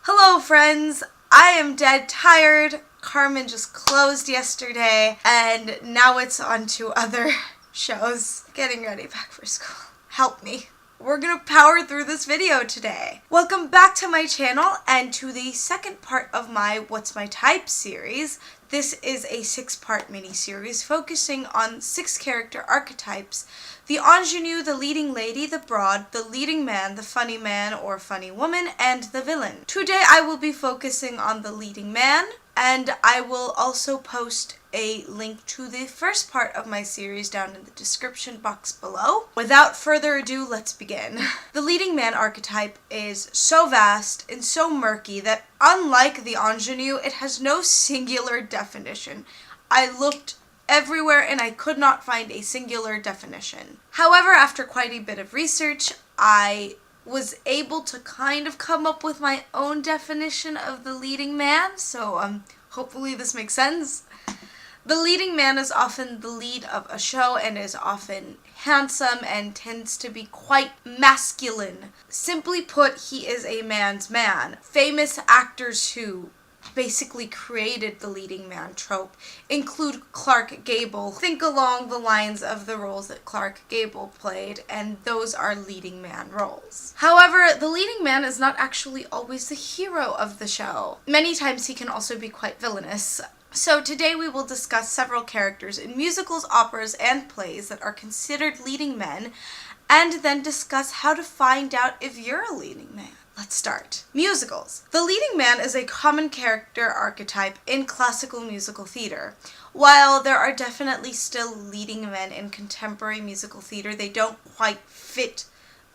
Hello friends, I am dead tired. Carmen just closed yesterday and now it's on to other shows. Getting ready back for school. Help me. We're gonna power through this video today. Welcome back to my channel and to the second part of my What's My Type series. This is a 6-part mini-series focusing on 6 character archetypes: the ingenue, the leading lady, the broad, the leading man, the funny man or funny woman, and the villain. Today I will be focusing on the leading man, and I will also post a link to the first part of my series down in the description box below. Without further ado, let's begin. The leading man archetype is so vast and so murky that unlike the ingenue, it has no singular definition. I looked everywhere and I could not find a singular definition. However, after quite a bit of research, I was able to kind of come up with my own definition of the leading man, so hopefully this makes sense. The leading man is often the lead of a show and is often handsome and tends to be quite masculine. Simply put, he is a man's man. Famous actors who basically created the leading man trope include Clark Gable. Think along the lines of the roles that Clark Gable played, and those are leading man roles. However, the leading man is not actually always the hero of the show. Many times he can also be quite villainous. So today we will discuss several characters in musicals, operas, and plays that are considered leading men, and then discuss how to find out if you're a leading man. Let's start. Musicals. The leading man is a common character archetype in classical musical theater. While there are definitely still leading men in contemporary musical theater, they don't quite fit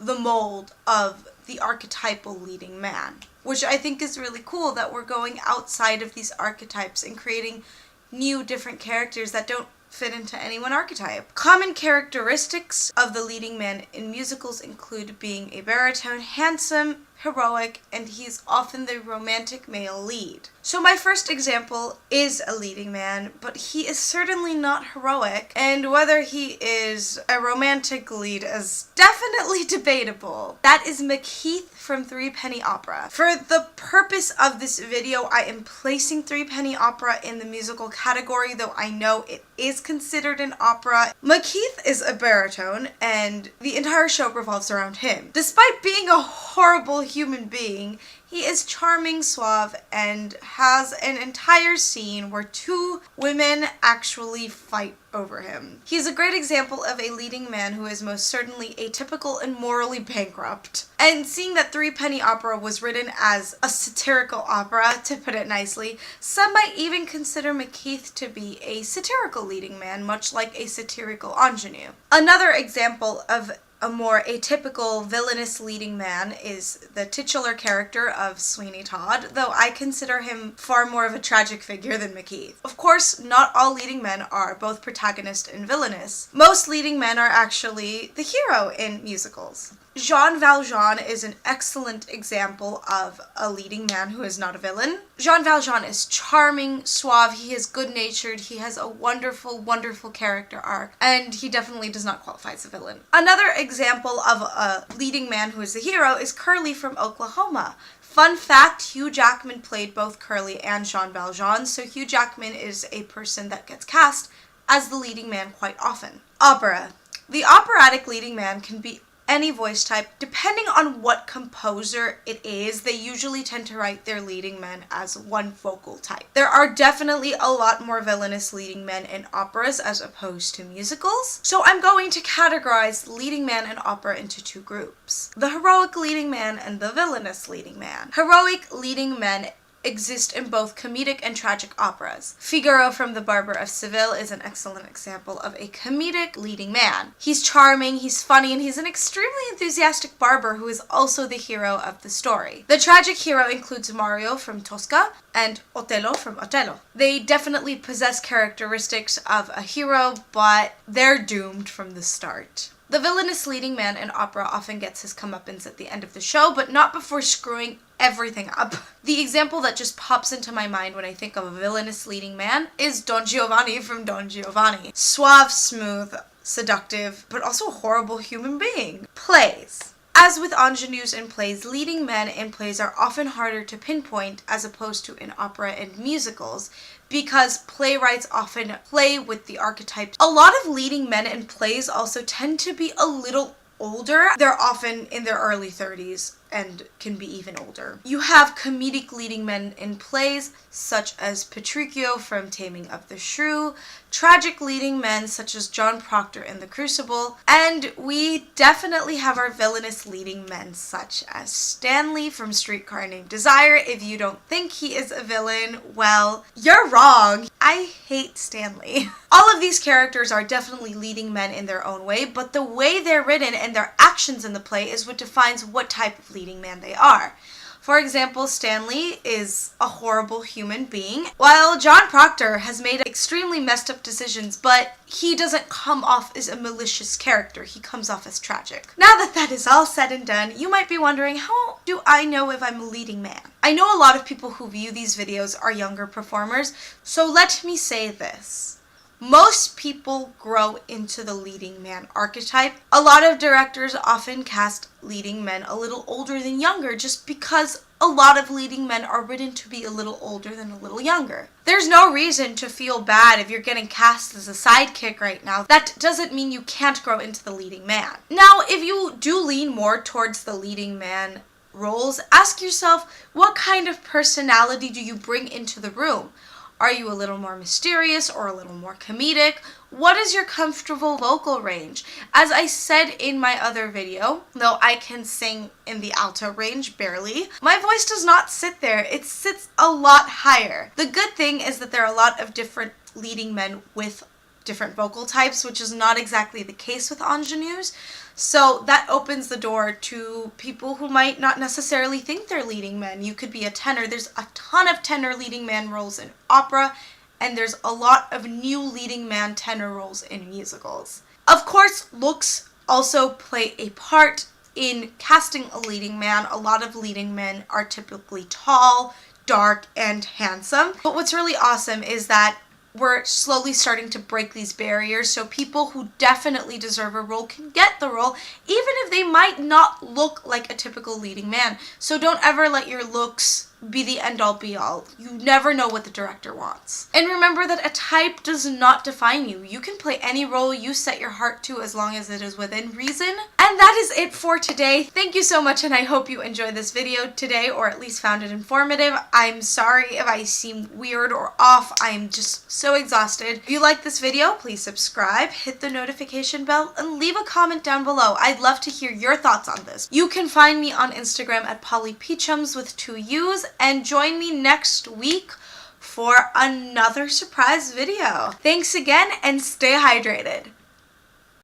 the mold of the archetypal leading man, which I think is really cool that we're going outside of these archetypes and creating new different characters that don't fit into any one archetype. Common characteristics of the leading man in musicals include being a baritone, handsome, heroic, and he's often the romantic male lead. So my first example is a leading man, but he is certainly not heroic, and whether he is a romantic lead is definitely debatable. That is Macheath from Threepenny Opera. For the purpose of this video, I am placing Threepenny Opera in the musical category, though I know it is considered an opera. Macheath is a baritone, and the entire show revolves around him. Despite being a horrible human being, he is charming, suave, and has an entire scene where 2 women actually fight over him. He's a great example of a leading man who is most certainly atypical and morally bankrupt. And seeing that Threepenny Opera was written as a satirical opera, to put it nicely, some might even consider Macheath to be a satirical leading man, much like a satirical ingenue. Another example of a more atypical villainous leading man is the titular character of Sweeney Todd, though I consider him far more of a tragic figure than Macheath. Of course, not all leading men are both protagonist and villainous. Most leading men are actually the hero in musicals. Jean Valjean is an excellent example of a leading man who is not a villain. Jean Valjean is charming, suave, he is good-natured, he has a wonderful, wonderful character arc, and he definitely does not qualify as a villain. Another example of a leading man who is the hero is Curly from Oklahoma. Fun fact, Hugh Jackman played both Curly and Jean Valjean, so Hugh Jackman is a person that gets cast as the leading man quite often. Opera. The operatic leading man can be any voice type. Depending on what composer it is, they usually tend to write their leading men as one vocal type. There are definitely a lot more villainous leading men in operas as opposed to musicals, so I'm going to categorize the leading man in opera into 2 groups: the heroic leading man and the villainous leading man. Heroic leading men exist in both comedic and tragic operas. Figaro from The Barber of Seville is an excellent example of a comedic leading man. He's charming, he's funny, and he's an extremely enthusiastic barber who is also the hero of the story. The tragic hero includes Mario from Tosca and Otello from Otello. They definitely possess characteristics of a hero, but they're doomed from the start. The villainous leading man in opera often gets his comeuppance at the end of the show, but not before screwing everything up. The example that just pops into my mind when I think of a villainous leading man is Don Giovanni from Don Giovanni. Suave, smooth, seductive, but also a horrible human being. Plays. As with ingenues in plays, leading men in plays are often harder to pinpoint as opposed to in opera and musicals, because playwrights often play with the archetypes. A lot of leading men in plays also tend to be a little older. They're often in their early 30s and can be even older. You have comedic leading men in plays, such as Petruchio from Taming of the Shrew, tragic leading men such as John Proctor in The Crucible, and we definitely have our villainous leading men such as Stanley from Streetcar Named Desire. If you don't think he is a villain, well, you're wrong. I hate Stanley. All of these characters are definitely leading men in their own way, but the way they're written and their actions in the play is what defines what type of leading man they are. For example, Stanley is a horrible human being, while John Proctor has made extremely messed up decisions, but he doesn't come off as a malicious character. He comes off as tragic. Now that that is all said and done, you might be wondering, how do I know if I'm a leading man? I know a lot of people who view these videos are younger performers, so let me say this. Most people grow into the leading man archetype. A lot of directors often cast leading men a little older than younger just because a lot of leading men are written to be a little older than a little younger. There's no reason to feel bad if you're getting cast as a sidekick right now. That doesn't mean you can't grow into the leading man. Now, if you do lean more towards the leading man roles, ask yourself, what kind of personality do you bring into the room? Are you a little more mysterious or a little more comedic? What is your comfortable vocal range? As I said in my other video, though I can sing in the alto range barely, my voice does not sit there. It sits a lot higher. The good thing is that there are a lot of different leading men with different vocal types, which is not exactly the case with ingenues. So that opens the door to people who might not necessarily think they're leading men. You could be a tenor. There's a ton of tenor leading man roles in opera, and there's a lot of new leading man tenor roles in musicals. Of course, looks also play a part in casting a leading man. A lot of leading men are typically tall, dark, and handsome. But what's really awesome is that we're slowly starting to break these barriers, so people who definitely deserve a role can get the role, even if they might not look like a typical leading man. So don't ever let your looks be the end-all be-all. You never know what the director wants. And remember that a type does not define you. You can play any role you set your heart to as long as it is within reason. And that is it for today. Thank you so much, and I hope you enjoyed this video today, or at least found it informative. I'm sorry if I seem weird or off. I'm just so exhausted. If you like this video, please subscribe, hit the notification bell, and leave a comment down below. I'd love to hear your thoughts on this. You can find me on Instagram at PollyPeachums with 2 U's, and join me next week for another surprise video. Thanks again, and stay hydrated.